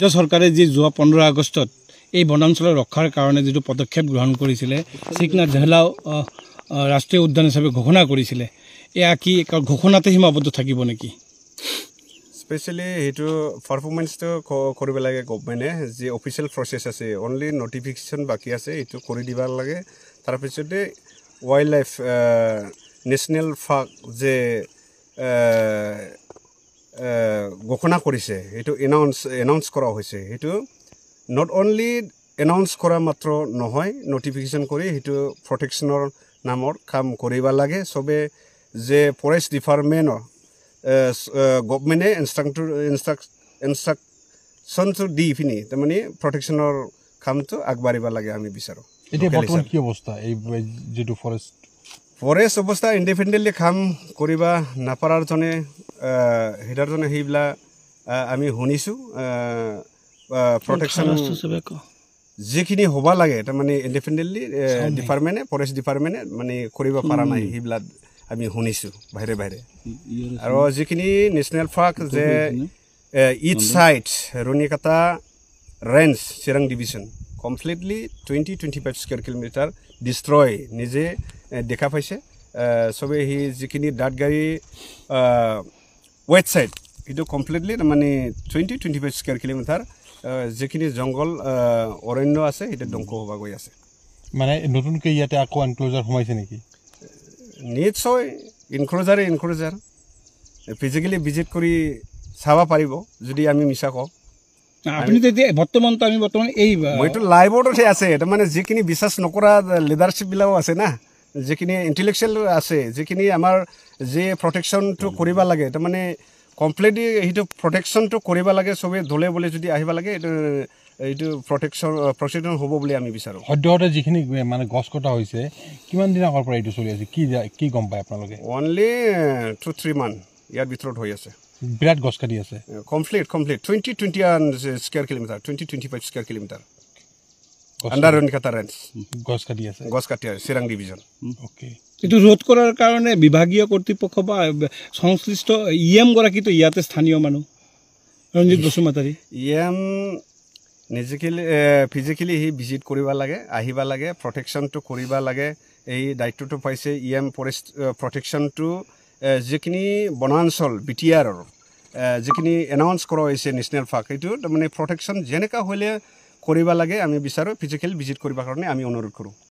ৰাজ্য চৰকাৰে যি যোৱা 15 আগষ্টত এই বনাঞ্চল ৰক্ষাৰ কাৰণে যেটো পদক্ষেপ গ্ৰহণ কৰিছিলে চিকনা জহলাও ৰাষ্ট্ৰীয় উদ্যান হিচাপে ঘোষণা কৰিছিলে এয়া কি ঘোষণাতে সীমাবদ্ধ থাকিব নেকি স্পেশালি হেতু পাৰফৰম্যান্স তো কৰিব লাগে গভৰ্নমেন্টে যে অফিশিয়াল প্ৰসেস আছে অনলি নোটিফিকেশন বাকি আছে এটো কৰি দিবাৰ লাগে তাৰ পিছতে ওয়াইল্ড লাইফ ন্যাশনাল পাৰ্ক যে ঘোষণা কৰিছে এটো এনাউন্স কৰা হৈছে এটো নট অনলি এনাউন্স কৰা মাত্ৰ নহয় নোটিফিকেশন কৰি এটো প্ৰটেকশনৰ নামৰ কাম কৰিব লাগে সবে যে ফৰেষ্ট ডিপাৰ্টমেন্টৰ গভৰ্নমেন্টে ইনস্ট্ৰাকশন তো দি ফিনি মানে প্ৰটেকশনৰ কামটো আগবাঢ়িব লাগে আমি বিচাৰো এতিয়া বৰ্তমান কি অৱস্থা এই যেটো ফৰেষ্ট অৱস্থা ইনডিপেন্ডেন্টলি কাম কৰিবা নাপাৰাৰ জনে হেডাৰ জনে হেইবলা আমি শুনিছো প্ৰটেকশন যিখিনি হবা লাগে তাৰ মানে ইনডিপেন্ডেন্টলি ডিপাৰ্টমেন্টে ফৰেষ্ট ডিপাৰ্টমেন্টে মানে কৰিব পৰা নাই হেইবলা আমি শুনিছো বাহিৰে বাহিৰে আৰু যিখিনি ন্যাশনাল পাৰ্ক যে ইট সাইড ৰনিকাটা range Chirang division completely 20-25 square kilometre destroy নিজে দেখা পাইছে সবে হি যিখিনি ডাটগাড়ি ওয়েট সাইড এটো কমপ্লিটলি মানে 20-25 স্কয়ার কিলোমিটার যিখিনি জঙ্গল অৰণ্য আছে এটা ধ্বংস হবা গৈ আছে মানে নতুনকে ইয়াতে আকৌ এনক্লোজাৰ সোমাইছে নেকি নিশ্চয় ইনক্লোজাৰ ফিজিক্যালি ভিজিট কৰি চাবা পাৰিব যদি আমি মিছা কওঁ আপুনি তেতিয়া বৰ্তমান এই মইতো লাইভতে আছে এটা মানে যিখিনি বিশ্বাস নকৰা লিডাৰশিপ বিলাও আছে না যিখিনি ইন্টেলেকচুয়াল আছে যিখিনি আমাৰ যে প্ৰটেকশনটো কৰিব লাগে এটা মানে কমপ্লিটলি হিটো প্ৰটেকশনটো কৰিব লাগে সবে ধলে বলে যদি আহিবা লাগে এইটো প্ৰটেকশন হ'ব বুলি আমি বিচাৰো সদ্যহতে যিখিনি মানে গছ কটা হৈছে কিমান দিন আগৰ পৰা এইটো চলি আছে কি গম পায় আপোনালোকে অনলি 2-3 মান ইয়াৰ ভিতৰত হৈ আছে বিৰাট গছ কাটি আছে complete 20 square kilometre 20-25 square kilometre under ৰনিকাটা ৰেঞ্জ গছ কাটি আছে চিৰাং ডিভিজন ওকে এটো ৰোধ কৰাৰ কাৰণে বিভাগীয় কৰ্তৃপক্ষ বা সংশ্লিষ্ট ইএম গৰাকীটো ইয়াতে স্থানীয় মানুহ Ranjit Basumatary EM physically he visit কৰিব লাগে আহিবা লাগে প্ৰটেকশনটো কৰিব লাগে এই দায়িত্বটো পাইছে ইএম ফৰেষ্ট প্ৰটেকশনটো যিখিনি বনাঞ্চল বিটিআৰৰ যিখিনি এনাউন্স কৰা হৈছে ন্যাশনাল পাৰ্ক এইটো মানে প্ৰটেকশন যেনেকা হলে কৰিব লাগে আমি বিচাৰো ফিজিক্যাল ভিজিট কৰিবৰ কাৰণে আমি অনুৰোধ কৰো